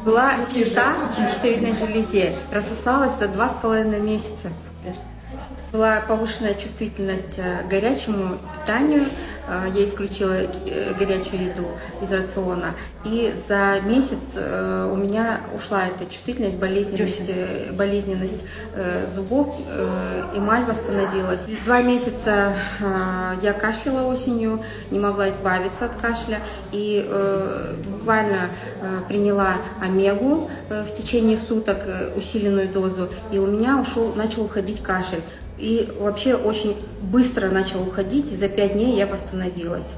Была киста на щитовидной железе, рассосалась за 2,5 месяца. Была повышенная чувствительность к горячему питанию, я исключила горячую еду из рациона, и за месяц у меня ушла эта чувствительность, болезненность зубов, эмаль восстановилась. 2 месяца я кашляла осенью, не могла избавиться от кашля, и буквально приняла омегу в течение суток, усиленную дозу, и у меня начал уходить кашель. И вообще очень быстро начал уходить, и за 5 дней я восстановилась.